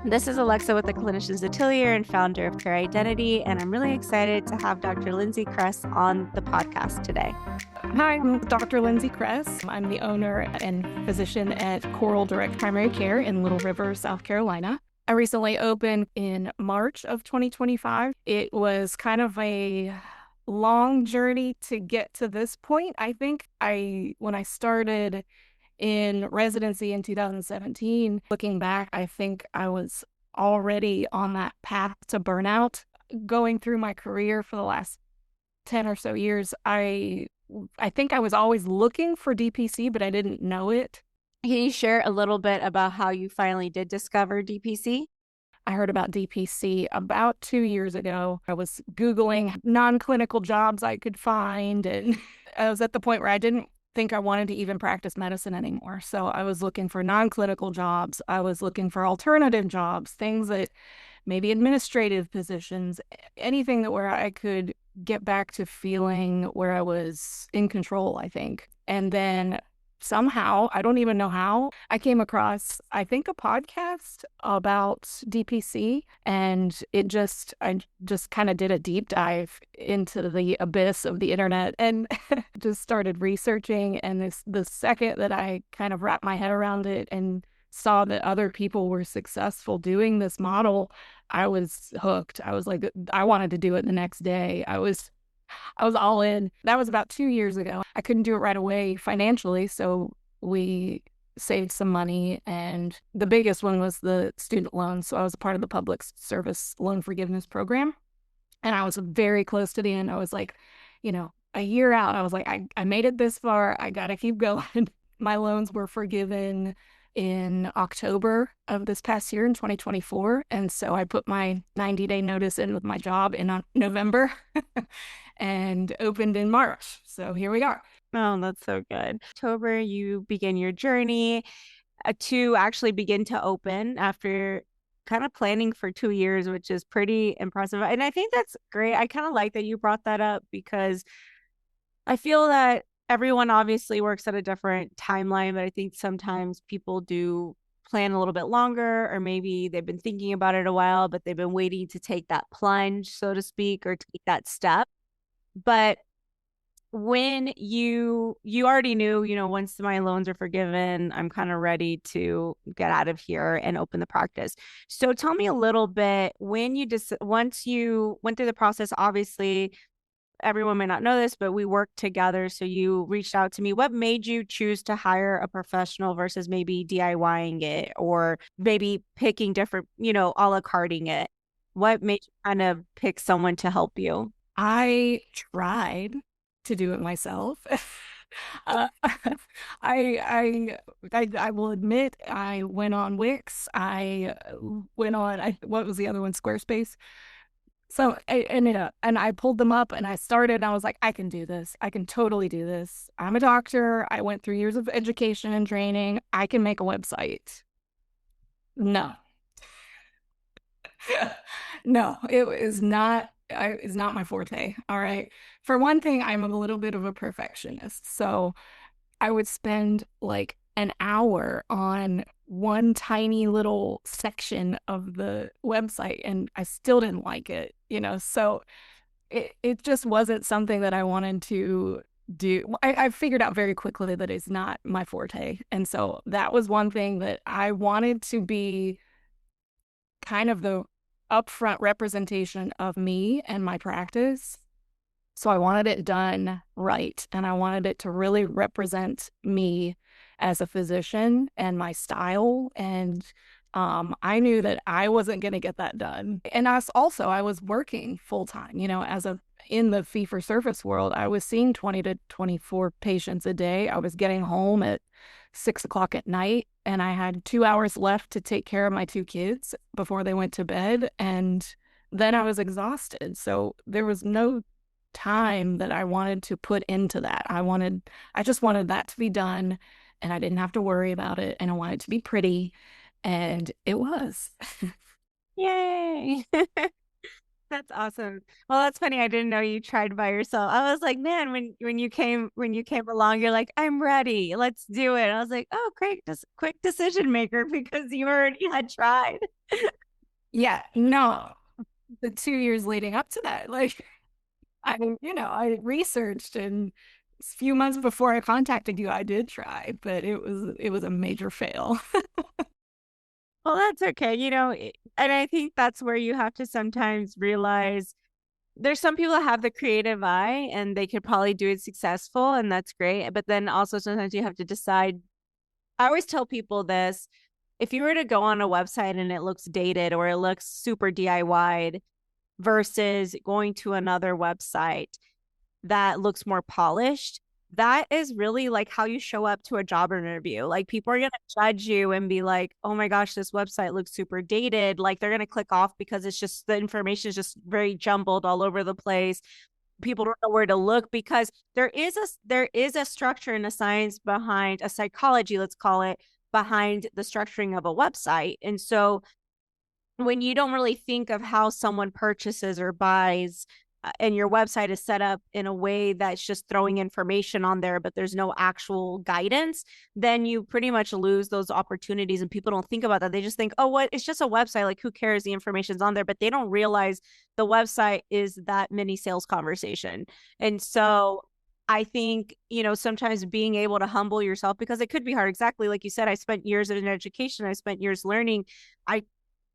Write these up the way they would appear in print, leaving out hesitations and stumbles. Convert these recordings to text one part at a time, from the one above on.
This is Alexa with the Clinician's Atelier and founder of Care Identity, and I'm really excited to have Dr. Lyndsi Cress on the podcast today. Hi, I'm Dr. Lyndsi Cress. I'm the owner and physician at Coral Direct Primary Care in Little River, South Carolina. I recently opened in March of 2025. It was kind of a long journey to get to this point. I think when I started in residency in 2017, looking back, I think I was already on that path to burnout. Going through my career for the last 10 or so years, I think I was always looking for DPC, but I didn't know it. Can you share a little bit about how you finally did discover DPC? I heard about DPC about 2 years ago. I was Googling non-clinical jobs I could find, and I was at the point where I didn't think I wanted to even practice medicine anymore. So I was looking for non-clinical jobs. I was looking for alternative jobs, things that maybe administrative positions, anything that where I could get back to feeling where I was in control, I think. And then somehow, I don't even know how, I came across, I think, a podcast about DPC, and I just kind of did a deep dive into the abyss of the internet and just started researching. And the second that I kind of wrapped my head around it and saw that other people were successful doing this model, I was hooked. I was like, I wanted to do it the next day. I was all in. That was about 2 years ago. I couldn't do it right away financially, so we saved some money, and the biggest one was the student loan. So I was a part of the public service loan forgiveness program, and I was very close to the end. I was like, a year out, I was like, I made it this far. I got to keep going. My loans were forgiven in October of this past year in 2024. And so I put my 90-day notice in with my job in November and opened in March. So here we are. Oh, that's so good. October, you begin your journey to actually begin to open after kind of planning for 2 years, which is pretty impressive. And I think that's great. I kind of like that you brought that up because I feel that everyone obviously works at a different timeline, but I think sometimes people do plan a little bit longer, or maybe they've been thinking about it a while, but they've been waiting to take that plunge, so to speak, or take that step. But when you already knew, once my loans are forgiven, I'm kind of ready to get out of here and open the practice. So tell me a little bit, when once you went through the process, obviously everyone may not know this, but we worked together. So you reached out to me. What made you choose to hire a professional versus maybe DIYing it, or maybe picking different, a la carting it? What made you kind of pick someone to help you? I tried to do it myself. uh, I will admit, I went on Wix. I went on, what was the other one? Squarespace. So I ended up, and I pulled them up and I started, and I was like, I can do this. I can totally do this. I'm a doctor. I went through years of education and training. I can make a website. No. No, it's not my forte. All right. For one thing, I'm a little bit of a perfectionist. So I would spend like an hour on one tiny little section of the website, and I still didn't like it, So it just wasn't something that I wanted to do. I figured out very quickly that it's not my forte. And so that was one thing that I wanted to be kind of the upfront representation of me and my practice. So I wanted it done right, and I wanted it to really represent me as a physician and my style. And I knew that I wasn't going to get that done. And I was working full time, in the fee for service world. I was seeing 20 to 24 patients a day. I was getting home at 6 o'clock at night, and I had 2 hours left to take care of my two kids before they went to bed. And then I was exhausted. So there was no time that I wanted to put into that. I just wanted that to be done, and I didn't have to worry about it, and I wanted it to be pretty, and it was. Yay. That's awesome. Well, that's funny. I didn't know you tried by yourself. I was like, man, when you came along, you're like, I'm ready. Let's do it. I was like, oh, great, just quick decision maker because you already had tried. Yeah, no, the 2 years leading up to that, like I researched and a few months before I contacted you, I did try, but it was a major fail. Well, that's okay. And I think that's where you have to sometimes realize there's some people that have the creative eye and they could probably do it successful, and that's great. But then also sometimes you have to decide. I always tell people this, if you were to go on a website and it looks dated or it looks super DIY'd versus going to another website that looks more polished, that is really like how you show up to a job interview. Like people are going to judge you and be like, oh my gosh, this website looks super dated. Like they're going to click off because it's just the information is just very jumbled all over the place. People don't know where to look because there is a structure and a science behind a psychology, let's call it, behind the structuring of a website. And so when you don't really think of how someone purchases or buys, and your website is set up in a way that's just throwing information on there, but there's no actual guidance, then you pretty much lose those opportunities. And people don't think about that. They just think, oh, what? It's just a website. Like, who cares? The information's on there, but they don't realize the website is that mini sales conversation. And so I think, sometimes being able to humble yourself, because it could be hard. Exactly like you said, I spent years in education, I spent years learning. I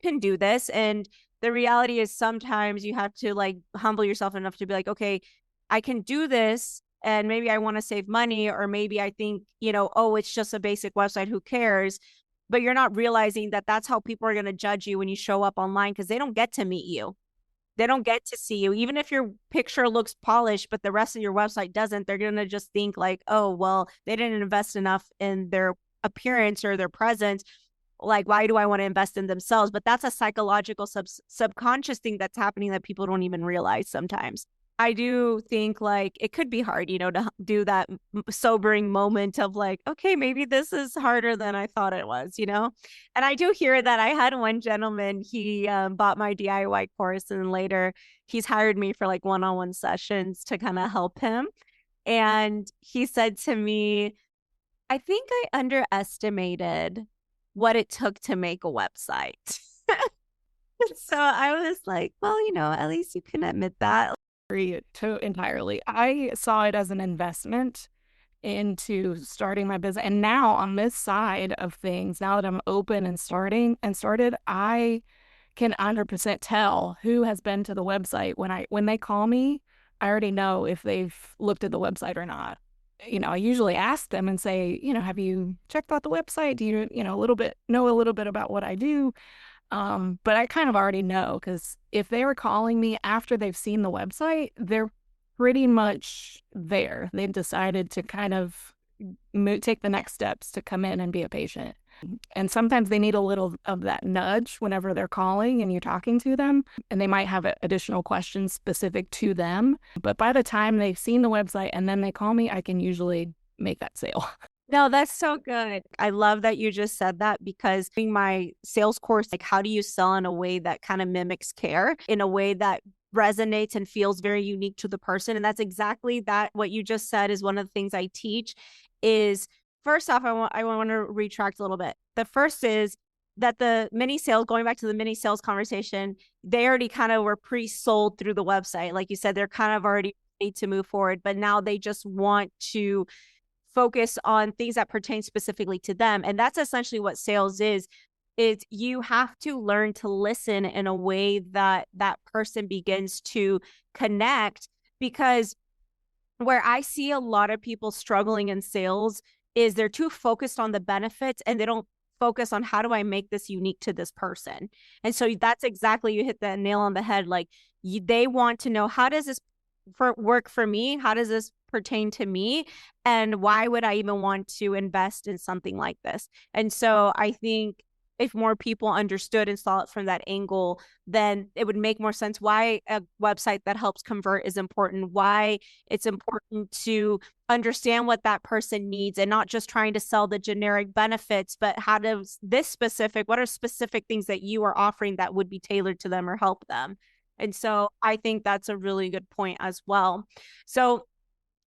can do this. And the reality is sometimes you have to like humble yourself enough to be like, okay, I can do this. And maybe I want to save money, or maybe I think, oh, it's just a basic website. Who cares? But you're not realizing that that's how people are going to judge you when you show up online, because they don't get to meet you. They don't get to see you. Even if your picture looks polished, but the rest of your website doesn't, they're going to just think like, oh, well, they didn't invest enough in their appearance or their presence. Like, why do I want to invest in themselves? But that's a psychological subconscious thing that's happening that people don't even realize sometimes. I do think like it could be hard, to do that sobering moment of like, okay, maybe this is harder than I thought it was. And I do hear that. I had one gentleman, he bought my DIY course, and later he's hired me for like one-on-one sessions to kind of help him. And he said to me, I think I underestimated what it took to make a website. So I was like, well, at least you can admit that. Agree entirely. I saw it as an investment into starting my business. And now on this side of things, now that I'm open and started, I can 100% tell who has been to the website. When they call me, I already know if they've looked at the website or not. I usually ask them and say, have you checked out the website? Do you, know a little bit about what I do? But I kind of already know, because if they were calling me after they've seen the website, they're pretty much there. They've decided to kind of take the next steps to come in and be a patient. And sometimes they need a little of that nudge whenever they're calling and you're talking to them, and they might have additional questions specific to them. But by the time they've seen the website and then they call me, I can usually make that sale. No, that's so good. I love that you just said that, because in my sales course, like, how do you sell in a way that kind of mimics care, in a way that resonates and feels very unique to the person? And that's exactly that. What you just said is one of the things I teach. Is first off, I want to retract a little bit. The first is that the mini sales, going back to the mini sales conversation, they already kind of were pre-sold through the website. Like you said, they're kind of already ready to move forward, but now they just want to focus on things that pertain specifically to them. And that's essentially what sales is you have to learn to listen in a way that that person begins to connect. Because where I see a lot of people struggling in sales is they're too focused on the benefits, and they don't focus on how do I make this unique to this person. And so that's exactly, you hit the nail on the head. Like, they want to know, how does this work for me? How does this pertain to me? And why would I even want to invest in something like this? And so I think if more people understood and saw it from that angle, then it would make more sense why a website that helps convert is important, why it's important to understand what that person needs, and not just trying to sell the generic benefits, but how does what are specific things that you are offering that would be tailored to them or help them? And so I think that's a really good point as well. So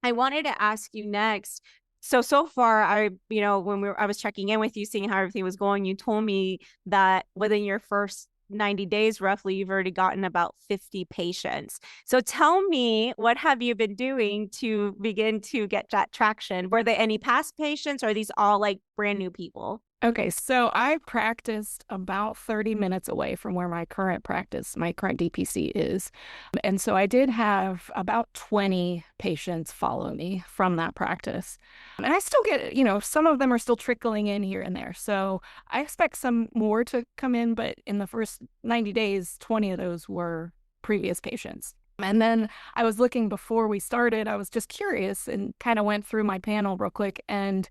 I wanted to ask you next. So far, when I was checking in with you, seeing how everything was going, you told me that within your first 90 days, roughly, you've already gotten about 50 patients. So tell me, what have you been doing to begin to get that traction? Were there any past patients, or are these all like brand new people? Okay, so I practiced about 30 minutes away from where my current practice, my current DPC is. And so I did have about 20 patients follow me from that practice. And I still get, some of them are still trickling in here and there. So I expect some more to come in, but in the first 90 days, 20 of those were previous patients. And then I was looking before we started, I was just curious and kind of went through my panel real quick. And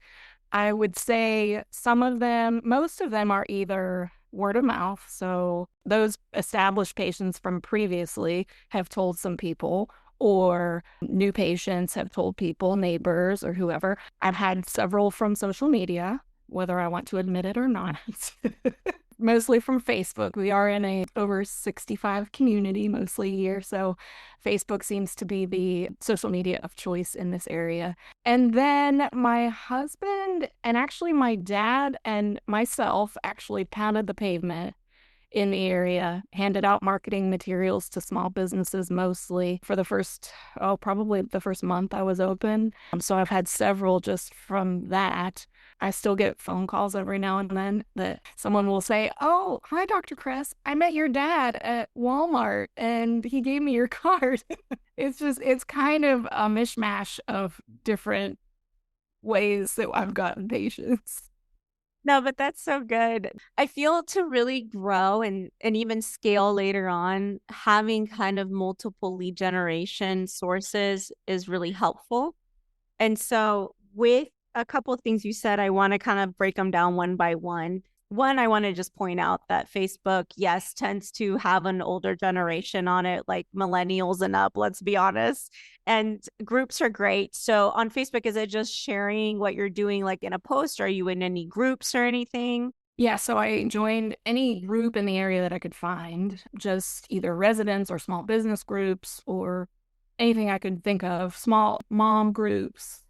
I would say some of them, most of them are either word of mouth. So those established patients from previously have told some people, or new patients have told people, neighbors or whoever. I've had several from social media, whether I want to admit it or not. Mostly from Facebook. We are in a over 65 community mostly here, so Facebook seems to be the social media of choice in this area. And then my husband and actually my dad and myself actually pounded the pavement in the area, handed out marketing materials to small businesses mostly for the first, probably the first month I was open. So I've had several just from that. I still get phone calls every now and then that someone will say, "Oh, hi, Dr. Cress. I met your dad at Walmart and he gave me your card." It's kind of a mishmash of different ways that I've gotten patients. No, but that's so good. I feel to really grow and even scale later on, having kind of multiple lead generation sources is really helpful. And so, with a couple of things you said, I want to kind of break them down one by one. One, I want to just point out that Facebook, yes, tends to have an older generation on it, like millennials and up, let's be honest. And groups are great. So on Facebook, is it just sharing what you're doing like in a post? Are you in any groups or anything? Yeah, so I joined any group in the area that I could find, just either residents or small business groups or anything I could think of, small mom groups,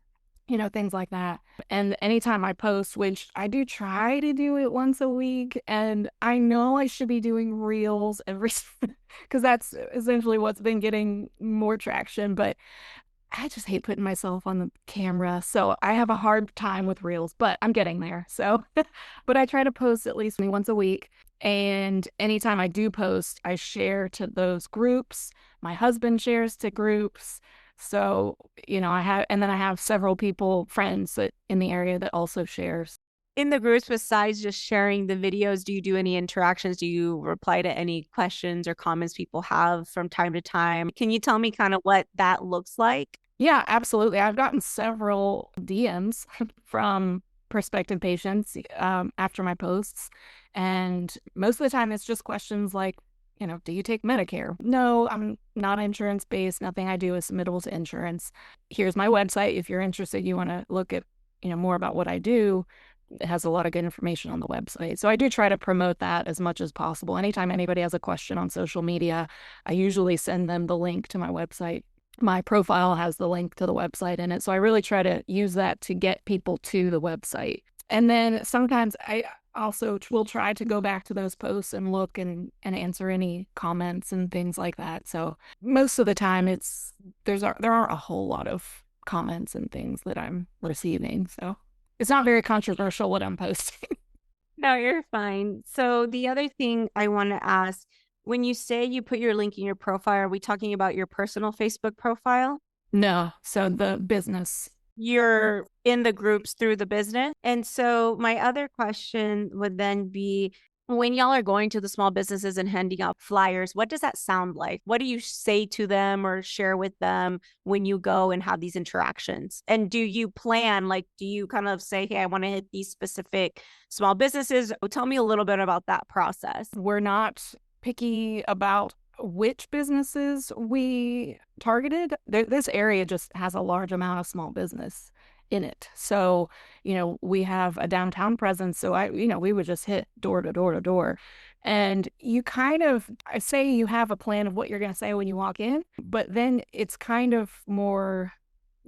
things like that. And anytime I post, which I do try to do it once a week, and I know I should be doing reels every, because that's essentially what's been getting more traction, but I just hate putting myself on the camera. So I have a hard time with reels, but I'm getting there. So, but I try to post at least once a week. And anytime I do post, I share to those groups. My husband shares to groups. So, and then I have several people, friends that in the area that also shares. In the groups, besides just sharing the videos, do you do any interactions? Do you reply to any questions or comments people have from time to time? Can you tell me kind of what that looks like? Yeah, absolutely. I've gotten several DMs from prospective patients after my posts. And most of the time, it's just questions like, do you take Medicare? No, I'm not insurance based. Nothing I do is submittable to insurance. Here's my website. If you're interested, you want to look at, more about what I do. It has a lot of good information on the website. So I do try to promote that as much as possible. Anytime anybody has a question on social media, I usually send them the link to my website. My profile has the link to the website in it. So I really try to use that to get people to the website. And then sometimes I also will try to go back to those posts and look and answer any comments and things like that. So most of the time there aren't a whole lot of comments and things that I'm receiving. So it's not very controversial what I'm posting. No, you're fine. So the other thing I want to ask, when you say you put your link in your profile, are we talking about your personal Facebook profile? No, so the business. You're in the groups through the business. And so my other question would then be, when y'all are going to the small businesses and handing out flyers, what does that sound like? What do you say to them or share with them when you go and have these interactions? And do you plan, like, do you kind of say, hey, I want to hit these specific small businesses? Tell me a little bit about that process. We're not picky about which businesses we targeted. This area just has a large amount of small business in it. So, we have a downtown presence. So we would just hit door to door to door And you kind of I say you have a plan of what you're going to say when you walk in, but then it's kind of more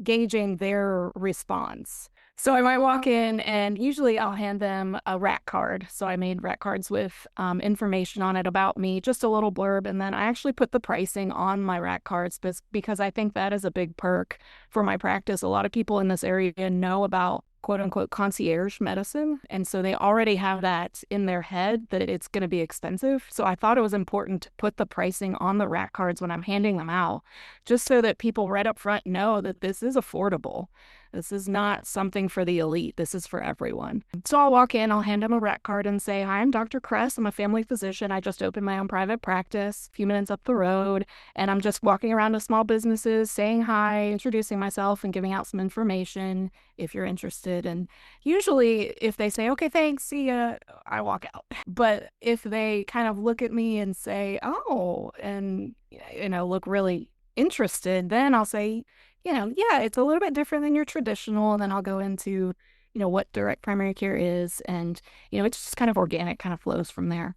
gauging their response. So I might walk in and usually I'll hand them a rack card. So I made rack cards with information on it about me, just a little blurb. And then I actually put the pricing on my rack cards because I think that is a big perk for my practice. A lot of people in this area know about quote unquote concierge medicine. And so they already have that in their head that it's going to be expensive. So I thought it was important to put the pricing on the rack cards when I'm handing them out, just so that people right up front know that this is affordable. This is not something for the elite. This is for everyone. So I'll walk in, I'll hand them a rack card and say, "Hi, I'm Dr. Cress. I'm a family physician. I just opened my own private practice a few minutes up the road. And I'm just walking around to small businesses, saying hi, introducing myself, and giving out some information if you're interested." And usually, if they say, "Okay, thanks, see ya," I walk out. But if they kind of look at me and say, "Oh," and, look really interested, then I'll say, yeah, it's a little bit different than your traditional. And then I'll go into, what direct primary care is. And, it's just kind of organic, kind of flows from there.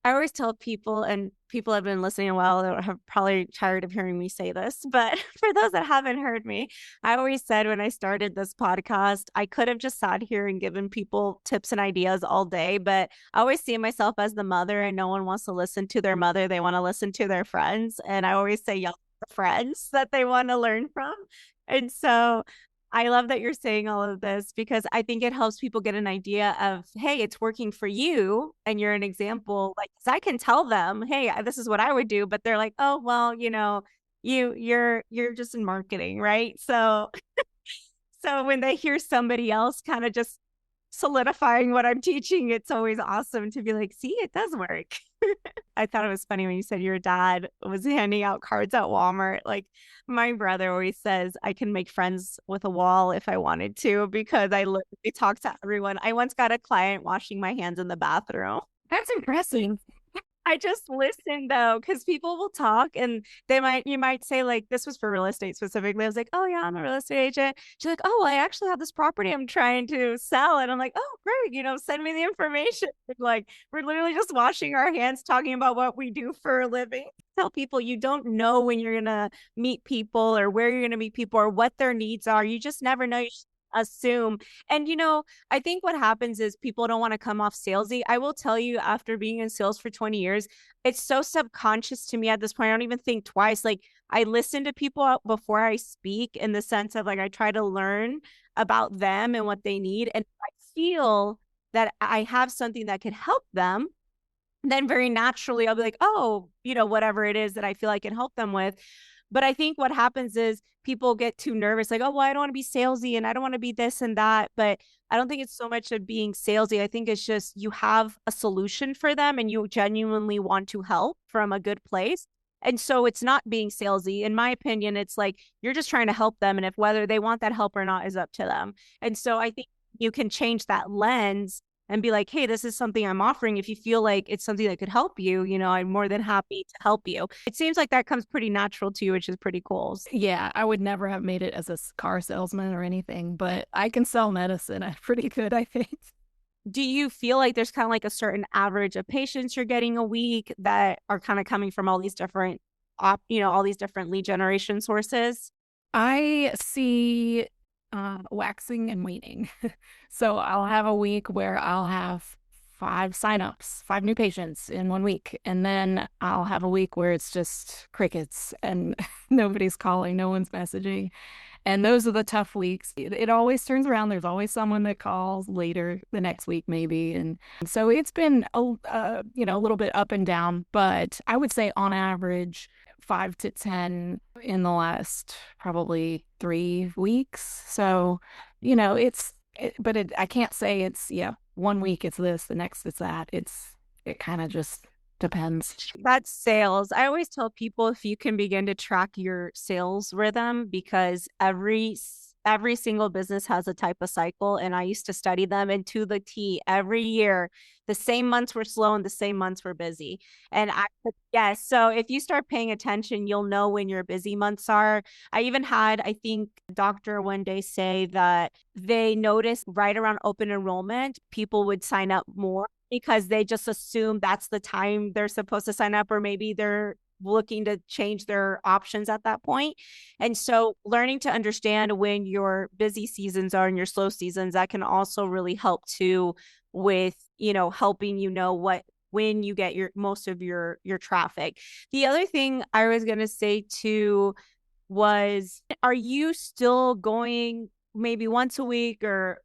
I always tell people, and people have been listening a while, that have probably tired of hearing me say this, but for those that haven't heard me, I always said when I started this podcast, I could have just sat here and given people tips and ideas all day, but I always see myself as the mother, and no one wants to listen to their mother. They want to listen to their friends. And I always say, y'all are the friends that they want to learn from. And so I love that you're saying all of this because I think it helps people get an idea of, hey, it's working for you and you're an example. Like, 'cause I can tell them, hey, this is what I would do, but they're like, oh, well, you're just in marketing, right? So when they hear somebody else kind of just solidifying what I'm teaching, it's always awesome to be like, see, it does work. I thought it was funny when you said your dad was handing out cards at Walmart. Like my brother always says, I can make friends with a wall if I wanted to because I literally talk to everyone. I once got a client washing my hands in the bathroom. That's impressive. I just listen though, because people will talk and you might say, like, this was for real estate specifically. I was like, oh, yeah, I'm a real estate agent. She's like, oh, well, I actually have this property I'm trying to sell. And I'm like, oh, great. Send me the information. Like, we're literally just washing our hands, talking about what we do for a living. Tell people you don't know when you're going to meet people or where you're going to meet people or what their needs are. You just never know. You should assume. And I think what happens is people don't want to come off salesy. I will tell you, after being in sales for 20 years, it's so subconscious to me at this point. I don't even think twice. Like, I listen to people before I speak, in the sense of, like, I try to learn about them and what they need. And I feel that I have something that could help them, then very naturally I'll be like, oh, whatever it is that I feel I can help them with. But I think what happens is people get too nervous, like, oh, well, I don't want to be salesy and I don't want to be this and that. But I don't think it's so much of being salesy. I think it's just you have a solution for them and you genuinely want to help from a good place. And so it's not being salesy. In my opinion, it's like you're just trying to help them. And if whether they want that help or not is up to them. And so I think you can change that lens and be like, hey, this is something I'm offering. If you feel like it's something that could help you, I'm more than happy to help you. It seems like that comes pretty natural to you, which is pretty cool. Yeah, I would never have made it as a car salesman or anything, but I can sell medicine. I'm pretty good, I think. Do you feel like there's kind of like a certain average of patients you're getting a week that are kind of coming from all these different all these different lead generation sources? I see waxing and waning. So I'll have a week where I'll have 5 signups, 5 new patients in one week. And then I'll have a week where it's just crickets and nobody's calling, no one's messaging. And those are the tough weeks. It always turns around. There's always someone that calls later the next week, maybe. And so it's been a little bit up and down, but I would say on average, 5 to 10 in the last probably 3 weeks. So, I can't say it's, yeah, one week it's this, the next it's that. It kind of just depends. That's sales. I always tell people, if you can begin to track your sales rhythm, because every single business has a type of cycle, and I used to study them, and to the T, every year the same months were slow and the same months were busy. And yes, so if you start paying attention, you'll know when your busy months are. I even had, I think, a doctor one day say that they noticed right around open enrollment, people would sign up more because they just assume that's the time they're supposed to sign up, or maybe they're looking to change their options at that point. And so learning to understand when your busy seasons are and your slow seasons, that can also really help too with, helping what when you get your most of your traffic. The other thing I was going to say too was, are you still going maybe once a week, or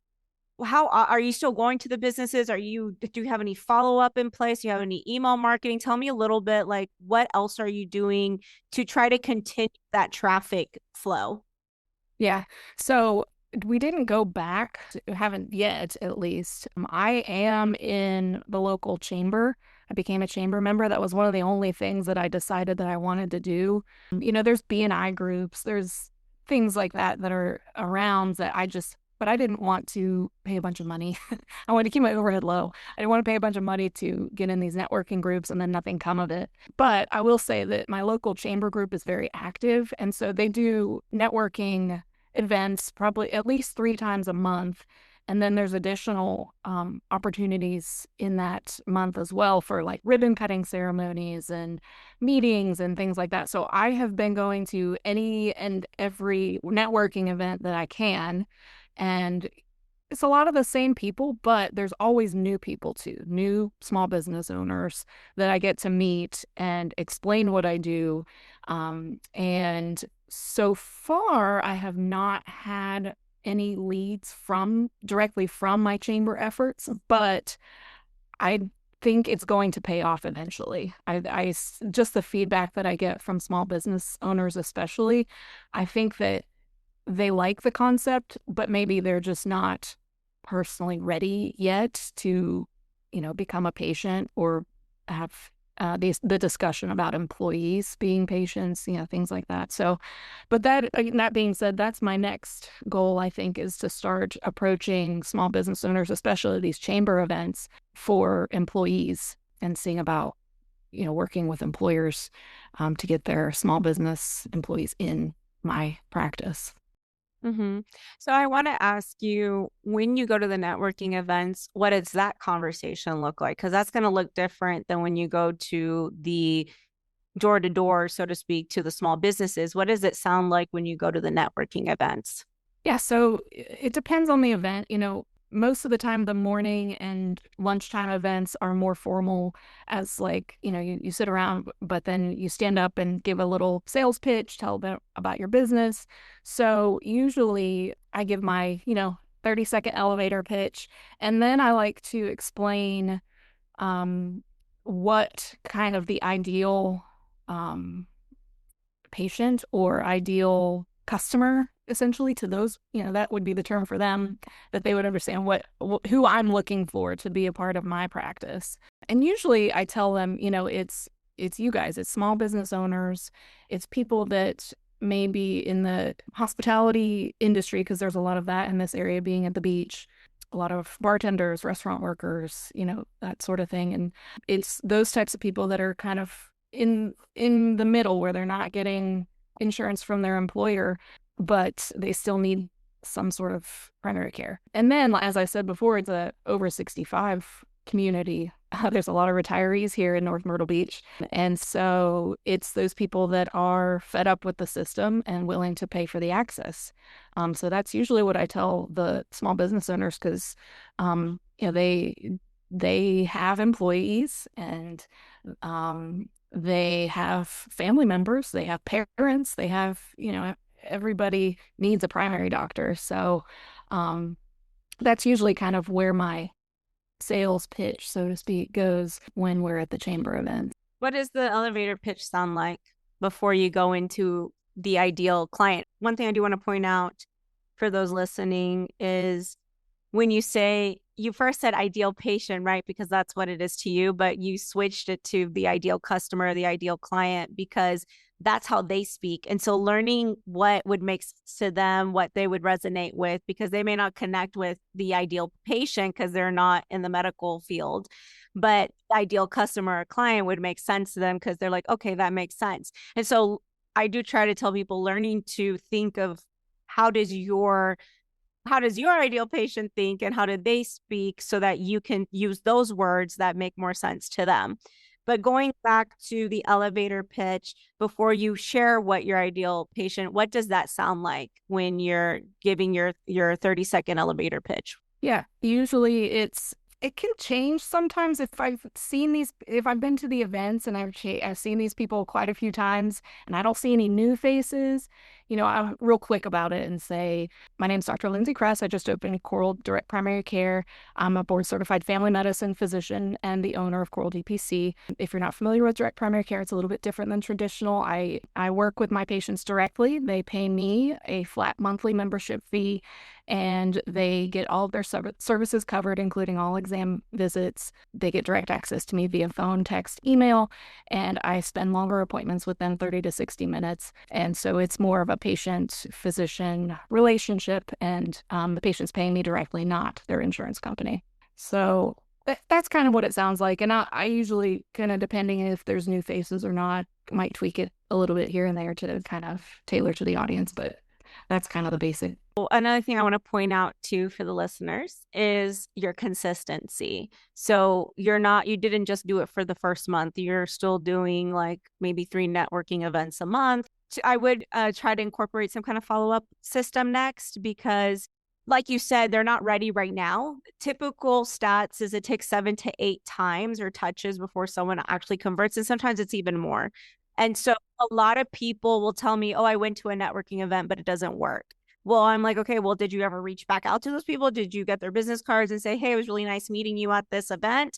how are you still going to the businesses? Do you have any follow up in place? Do you have any email marketing? Tell me a little bit, like, what else are you doing to try to continue that traffic flow? Yeah. So we didn't go back, haven't yet, at least. I am in the local chamber. I became a chamber member. That was one of the only things that I decided that I wanted to do. There's BNI groups, there's things like that are around that but I didn't want to pay a bunch of money. I wanted to keep my overhead low. I didn't want to pay a bunch of money to get in these networking groups and then nothing come of it. But I will say that my local chamber group is very active. And so they do networking events probably at least 3 times a month. And then there's additional opportunities in that month as well for like ribbon cutting ceremonies and meetings and things like that. So I have been going to any and every networking event that I can. And it's a lot of the same people, but there's always new people too, new small business owners that I get to meet and explain what I do. And so far, I have not had any leads directly from my chamber efforts, but I think it's going to pay off eventually. Just the feedback that I get from small business owners, especially, I think that they like the concept, but maybe they're just not personally ready yet to, become a patient or have the discussion about employees being patients, things like that. So, but that being said, that's my next goal, I think, is to start approaching small business owners, especially these chamber events for employees, and seeing about, working with employers to get their small business employees in my practice. Mm-hmm. So I want to ask you, when you go to the networking events, what does that conversation look like? Because that's going to look different than when you go to the door to door, so to speak, to the small businesses. What does it sound like when you go to the networking events? Yeah, so it depends on the event. Most of the time, the morning and lunchtime events are more formal, as like, you sit around, but then you stand up and give a little sales pitch, tell them about your business. So usually I give my, 30-second elevator pitch, and then I like to explain what kind of the ideal um, patient or ideal customer essentially to those, that would be the term for them, that they would understand who I'm looking for to be a part of my practice. And usually I tell them, it's you guys, it's small business owners, it's people that may be in the hospitality industry, because there's a lot of that in this area, being at the beach, a lot of bartenders, restaurant workers, that sort of thing. And it's those types of people that are kind of in the middle, where they're not getting insurance from their employer, but they still need some sort of primary care. And then, as I said before, it's a over 65 community. There's a lot of retirees here in North Myrtle Beach. And so it's those people that are fed up with the system and willing to pay for the access. So that's usually what I tell the small business owners, because they have employees, and they have family members, they have parents, they have, everybody needs a primary doctor. So that's usually kind of where my sales pitch, so to speak, goes when we're at the chamber event. What does the elevator pitch sound like before you go into the ideal client? One thing I do want to point out for those listening is, when you first said ideal patient, right? Because that's what it is to you, but you switched it to the ideal customer, the ideal client, because that's how they speak. And so learning what would make sense to them, what they would resonate with, because they may not connect with the ideal patient because they're not in the medical field, but the ideal customer or client would make sense to them because they're like, okay, that makes sense. And so I do try to tell people, learning to think of, how does your how does your ideal patient think and how do they speak so that you can use those words that make more sense to them. But going back to the elevator pitch, before you share what your ideal patient, what does that sound like when you're giving your 30-second elevator pitch? Yeah, usually it can change sometimes if I've been to the events and I've seen these people quite a few times and I don't see any new faces, I'm real quick about it and say, my name's Dr. Lyndsi Cress. I just opened Coral Direct Primary Care. I'm a board certified family medicine physician and the owner of Coral DPC. If you're not familiar with direct primary care, it's a little bit different than traditional. I work with my patients directly. They pay me a flat monthly membership fee and they get all of their services covered, including all exam visits. They get direct access to me via phone, text, email, and I spend longer appointments with them, 30 to 60 minutes. And so it's more of a patient-physician relationship, and the patient's paying me directly, not their insurance company. So that's kind of what it sounds like. And I usually, kind of depending if there's new faces or not, might tweak it a little bit here and there to kind of tailor to the audience, but that's kind of the basic. Well, another thing I want to point out too for the listeners is your consistency. So you didn't just do it for the first month. You're still doing like maybe 3 networking events a month. I would try to incorporate some kind of follow-up system next because like you said, they're not ready right now. Typical stats is it takes 7 to 8 times or touches before someone actually converts. And sometimes it's even more. And so a lot of people will tell me, oh, I went to a networking event, but it doesn't work. Well, I'm like, okay, well, did you ever reach back out to those people? Did you get their business cards and say, hey, it was really nice meeting you at this event?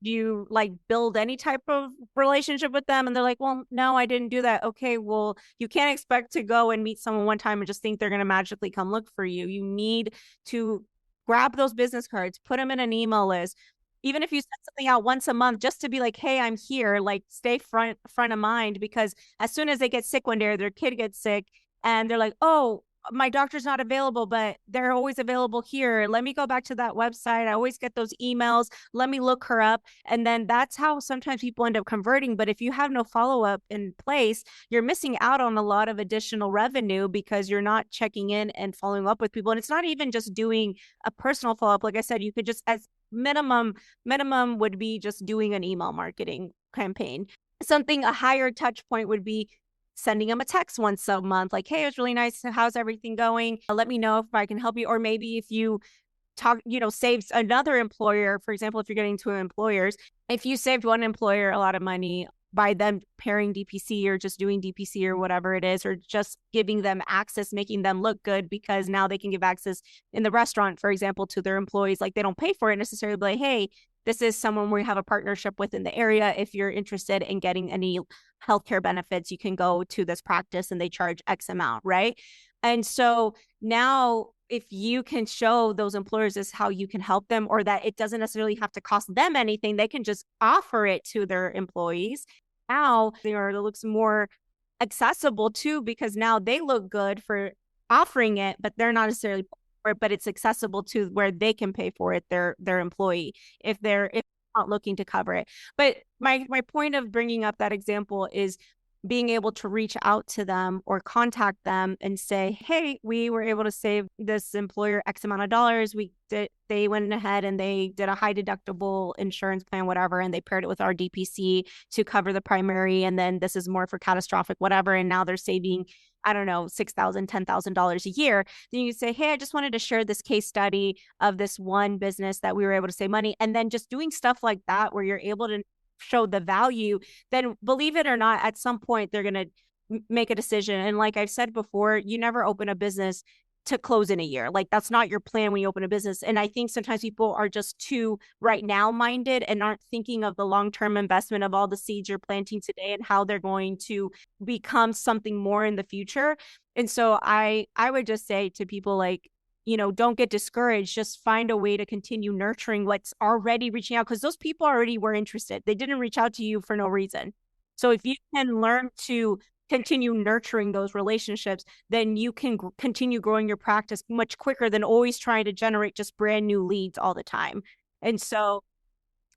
Do you like build any type of relationship with them? And they're like, well, no, I didn't do that. Okay, well, you can't expect to go and meet someone one time and just think they're going to magically come look for you. You need to grab those business cards, put them in an email list. Even if you send something out once a month, just to be like, hey, I'm here, like stay front of mind, because as soon as they get sick one day or their kid gets sick and they're like, oh, my doctor's not available, but they're always available here. Let me go back to that website. I always get those emails. Let me look her up. And then that's how sometimes people end up converting. But if you have no follow-up in place, you're missing out on a lot of additional revenue because you're not checking in and following up with people. And it's not even just doing a personal follow-up. Like I said, you could just, as minimum would be just doing an email marketing campaign. A higher touch point would be sending them a text once a month, like, hey, it was really nice. How's everything going? Let me know if I can help you. Or maybe if you saves another employer, for example, if you're getting 2 employers, if you saved one employer a lot of money by them pairing DPC or just doing DPC or whatever it is, or just giving them access, making them look good because now they can give access in the restaurant, for example, to their employees. Like they don't pay for it necessarily, but like, hey, this is someone we have a partnership with in the area. If you're interested in getting any healthcare benefits, you can go to this practice and they charge X amount, right? And so now if you can show those employers this how you can help them, or that it doesn't necessarily have to cost them anything, they can just offer it to their employees. Now it looks more accessible too, because now they look good for offering it, but they're not necessarily for it, but it's accessible to where they can pay for it, their employee, if they're not looking to cover it. But my point of bringing up that example is being able to reach out to them or contact them and say, hey, we were able to save this employer X amount of dollars. They went ahead and they did a high deductible insurance plan, whatever, and they paired it with our DPC to cover the primary. And then this is more for catastrophic, whatever. And now they're saving, I don't know, $6,000, $10,000 a year. Then you say, hey, I just wanted to share this case study of this one business that we were able to save money. And then just doing stuff like that, where you're able to show the value, then believe it or not, at some point they're going to make a decision. And like I've said before, you never open a business to close in a year. Like that's not your plan when you open a business. And I think sometimes people are just too right now minded and aren't thinking of the long-term investment of all the seeds you're planting today and how they're going to become something more in the future. And so I would just say to people, like, don't get discouraged. Just find a way to continue nurturing what's already reaching out, because those people already were interested. They didn't reach out to you for no reason. So if you can learn to continue nurturing those relationships, then you can continue growing your practice much quicker than always trying to generate just brand new leads all the time. And so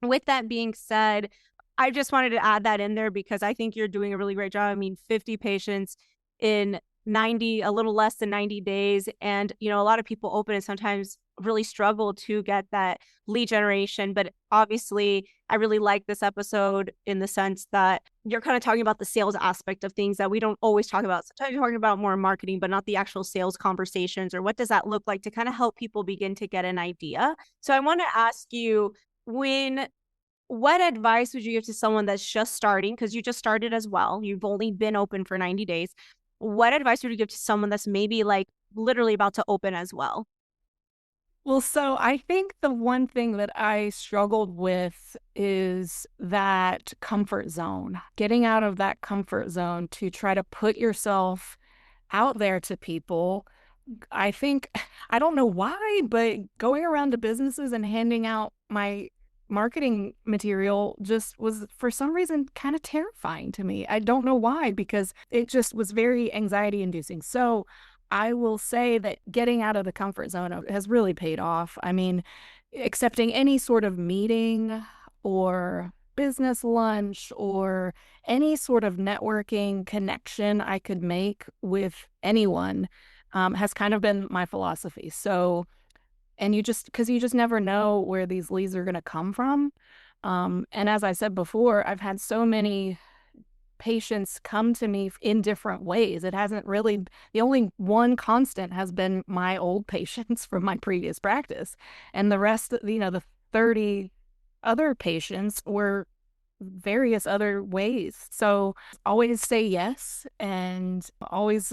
with that being said, I just wanted to add that in there because I think you're doing a really great job. I mean, 50 patients in a little less than 90 days. And, a lot of people open and sometimes really struggle to get that lead generation. But obviously, I really like this episode in the sense that you're kind of talking about the sales aspect of things that we don't always talk about. Sometimes you're talking about more marketing, but not the actual sales conversations, or what does that look like to kind of help people begin to get an idea. So I want to ask you, what advice would you give to someone that's just starting? Because you just started as well. You've only been open for 90 days. What advice would you give to someone that's maybe like literally about to open as well? Well, so I think the one thing that I struggled with is that comfort zone, getting out of that comfort zone to try to put yourself out there to people. I think, I don't know why, but going around to businesses and handing out my marketing material just was, for some reason, kind of terrifying to me. I don't know why, because it just was very anxiety inducing. So I will say that getting out of the comfort zone has really paid off. I mean, accepting any sort of meeting or business lunch or any sort of networking connection I could make with anyone has kind of been my philosophy. So, and because you just never know where these leads are going to come from. And as I said before, I've had so many patients come to me in different ways. It hasn't really, the only one constant has been my old patients from my previous practice. And the rest, the 30 other patients were various other ways. So always say yes, and always,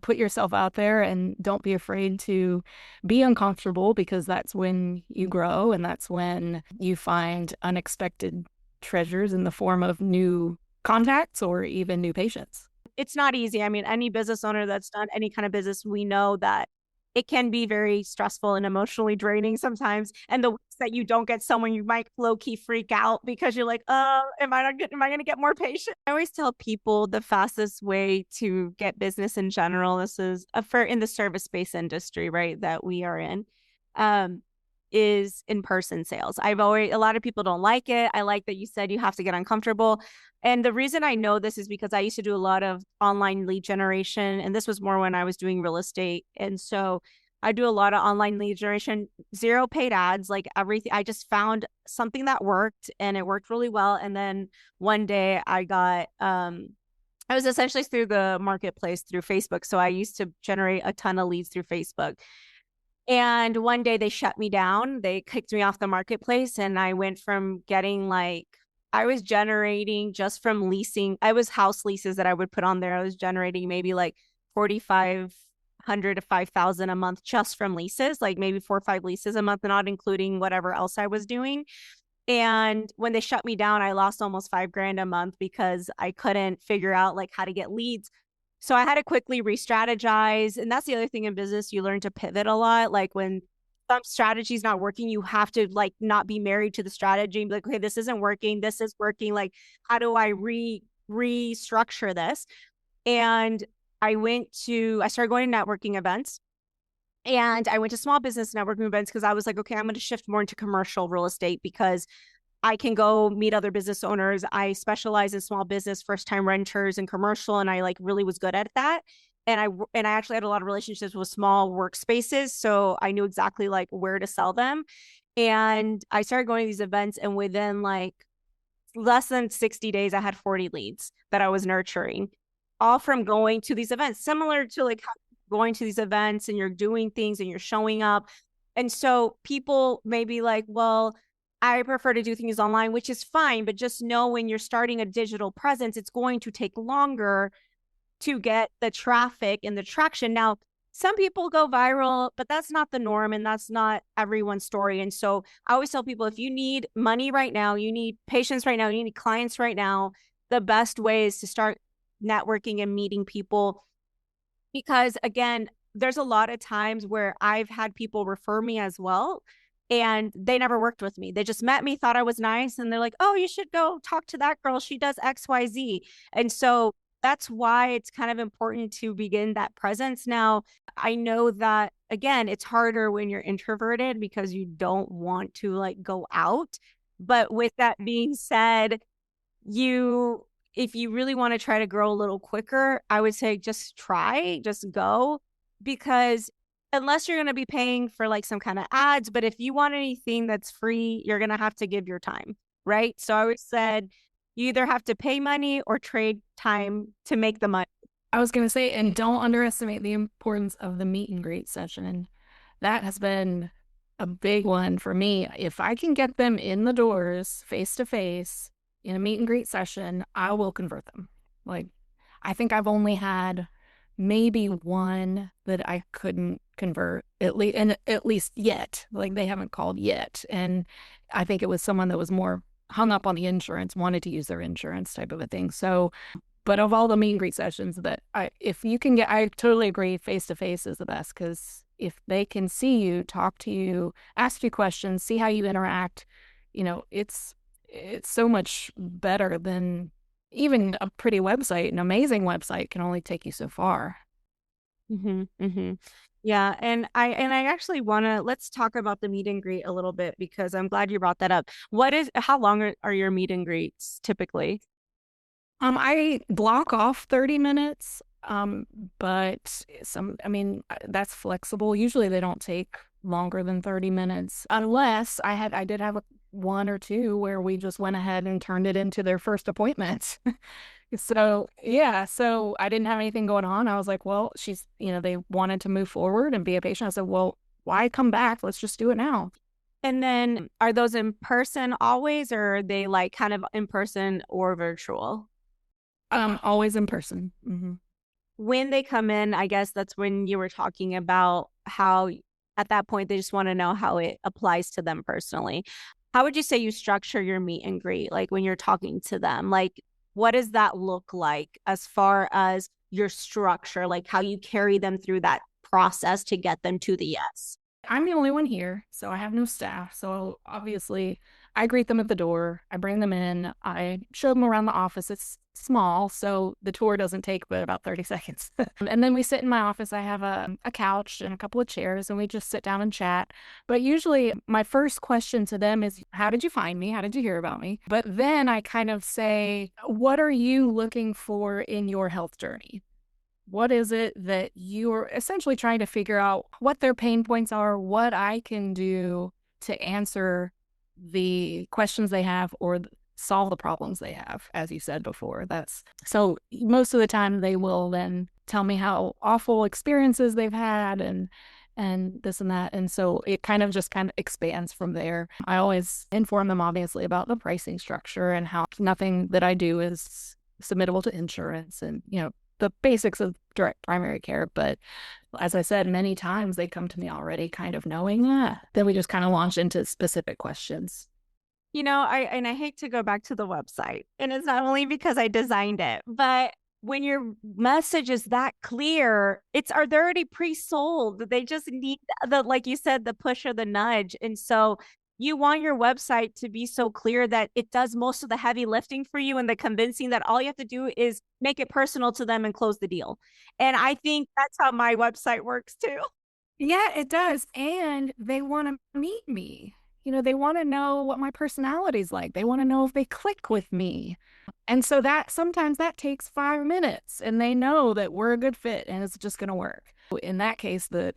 put yourself out there, and don't be afraid to be uncomfortable, because that's when you grow, and that's when you find unexpected treasures in the form of new contacts or even new patients. It's not easy. I mean, any business owner that's done any kind of business, we know that it can be very stressful and emotionally draining sometimes. And the weeks that you don't get someone, you might low key freak out because you're like, am I going to get more patients? I always tell people the fastest way to get business in general, this is for in the service-based industry, right, that we are in, is in-person sales. A lot of people don't like it. I like that you said you have to get uncomfortable. And the reason I know this is because I used to do a lot of online lead generation, and this was more when I was doing real estate. And so I do a lot of online lead generation, zero paid ads, like everything. I just found something that worked, and it worked really well. And then one day I was essentially through the marketplace through Facebook. So I used to generate a ton of leads through Facebook. And one day they shut me down. They kicked me off the marketplace. And I went from I was generating just from leasing. I was house leases that I would put on there. I was generating maybe like 4,500 to 5,000 a month just from leases, like maybe 4 or 5 leases a month, not including whatever else I was doing. And when they shut me down, I lost almost 5 grand a month because I couldn't figure out like how to get leads. So I had to quickly re-strategize. And that's the other thing in business. You learn to pivot a lot. Like when some strategy is not working, you have to like not be married to the strategy and be like, okay, this isn't working. This is working. Like, how do I restructure this? And I started going to networking events. And I went to small business networking events because I was like, okay, I'm going to shift more into commercial real estate because I can go meet other business owners. I specialize in small business, first time renters and commercial. And I like really was good at that. And I actually had a lot of relationships with small workspaces. So I knew exactly like where to sell them. And I started going to these events, and within like less than 60 days, I had 40 leads that I was nurturing, all from going to these events, similar to like going to these events and you're doing things and you're showing up. And so people may be like, well, I prefer to do things online, which is fine. But just know when you're starting a digital presence, it's going to take longer to get the traffic and the traction. Now, some people go viral, but that's not the norm, and that's not everyone's story. And so I always tell people, if you need money right now, you need patients right now, you need clients right now, the best way is to start networking and meeting people. Because again, there's a lot of times where I've had people refer me as well, and they never worked with me. They just met me, thought I was nice, and they're like, oh, you should go talk to that girl. She does XYZ. And so that's why it's kind of important to begin that presence. Now, I know that, again, it's harder when you're introverted because you don't want to like go out. But with that being said, you if you really want to try to grow a little quicker, I would say just go, because unless you're going to be paying for like some kind of ads, but if you want anything that's free, you're going to have to give your time, right? So I always said you either have to pay money or trade time to make the money. I was going to say, and don't underestimate the importance of the meet and greet session. That has been a big one for me. If I can get them in the doors face to face in a meet and greet session, I will convert them. Like, I think I've only had maybe one that I couldn't convert, at least yet. Like, they haven't called yet. And I think it was someone that was more hung up on the insurance, wanted to use their insurance type of a thing. So, but of all the meet and greet sessions that if you can get, I totally agree, face to face is the best, because if they can see you, talk to you, ask you questions, see how you interact, it's so much better than even a pretty website. An amazing website can only take you so far. Mm-hmm, mm-hmm. Yeah, and I actually want to let's talk about the meet and greet a little bit, because I'm glad you brought that up. How long are your meet and greets typically? I block off 30 minutes, but that's flexible. Usually they don't take longer than 30 minutes, unless I did have one or two where we just went ahead and turned it into their first appointment. So yeah, so I didn't have anything going on. I was like, well, they wanted to move forward and be a patient. I said, well, why come back? Let's just do it now. And then are those in person always, or are they like kind of in person or virtual? Always in person. When they come in, I guess that's when you were talking about how at that point they just want to know how it applies to them personally. How would you say you structure your meet and greet? Like when you're talking to them, like what does that look like as far as your structure, like how you carry them through that process to get them to the yes? I'm the only one here, so I have no staff. So obviously, I greet them at the door. I bring them in. I show them around the office. It's small, so the tour doesn't take but about 30 seconds. And then we sit in my office. I have a couch and a couple of chairs, and we just sit down and chat. But usually, my first question to them is, how did you find me? How did you hear about me? But then I kind of say, what are you looking for in your health journey? What is it that you're essentially trying to figure out what their pain points are, what I can do to answer the questions they have or solve the problems they have, as you said before. That's so most of the time they will then tell me how awful experiences they've had and this and that. And so it kind of expands from there. I always inform them obviously about the pricing structure and how nothing that I do is submittable to insurance and, the basics of direct primary care. But as I said, many times they come to me already kind of knowing that. Then we just kind of launch into specific questions. I hate to go back to the website, and it's not only because I designed it, but when your message is that clear, they're already pre-sold. They just need like you said, the push or the nudge. And so you want your website to be so clear that it does most of the heavy lifting for you and the convincing, that all you have to do is make it personal to them and close the deal. And I think that's how my website works too. Yeah, it does. And they want to meet me. They want to know what my personality's like. They want to know if they click with me. And so that sometimes that takes 5 minutes and they know that we're a good fit and it's just going to work. In that case, the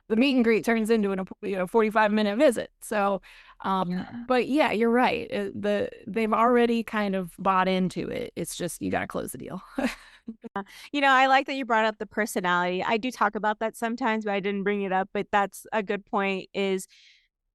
meet and greet turns into a 45-minute visit. So, but yeah, you're right. They've already kind of bought into it. It's just you got to close the deal. I like that you brought up the personality. I do talk about that sometimes, but I didn't bring it up. But that's a good point, is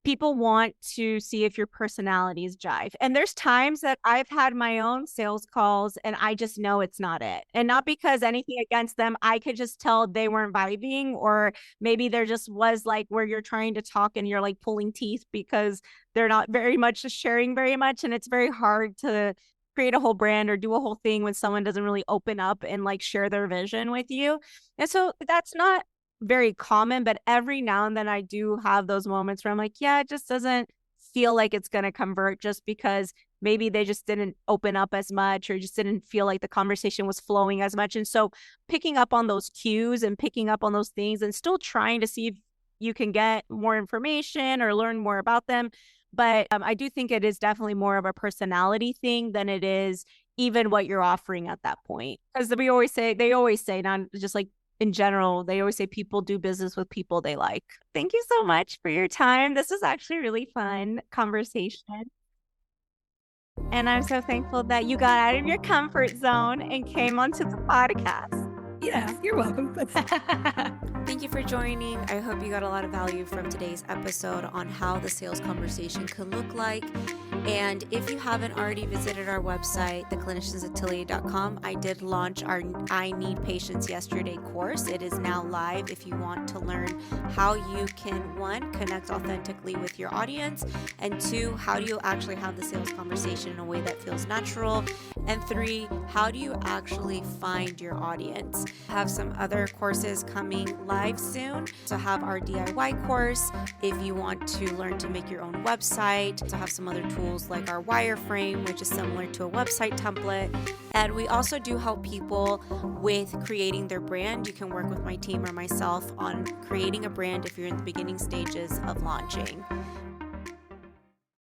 people want to see if your personalities jive. And there's times that I've had my own sales calls and I just know it's not it. And not because anything against them, I could just tell they weren't vibing, or maybe there just was like where you're trying to talk and you're like pulling teeth because they're not very much sharing very much. And it's very hard to create a whole brand or do a whole thing when someone doesn't really open up and like share their vision with you. And so that's not very common, but every now and then I do have those moments where I'm like, yeah, it just doesn't feel like it's going to convert, just because maybe they just didn't open up as much or just didn't feel like the conversation was flowing as much. And so picking up on those cues and picking up on those things and still trying to see if you can get more information or learn more about them. But I do think it is definitely more of a personality thing than it is even what you're offering at that point. Because they always say, not just like in general, they always say people do business with people they like. Thank you so much for your time. This was actually a really fun conversation. And I'm so thankful that you got out of your comfort zone and came onto the podcast. Yeah, you're welcome. Thank you for joining. I hope you got a lot of value from today's episode on how the sales conversation could look like. And if you haven't already visited our website, thecliniciansatelier.com, I did launch our I Need Patients Yesterday course. It is now live if you want to learn how you can, one, connect authentically with your audience, and two, how do you actually have the sales conversation in a way that feels natural, and three, how do you actually find your audience. I have some other courses coming live soon. So have our DIY course if you want to learn to make your own website. So have some other tools like our wireframe, which is similar to a website template. And we also do help people with creating their brand. You can work with my team or myself on creating a brand if you're in the beginning stages of launching.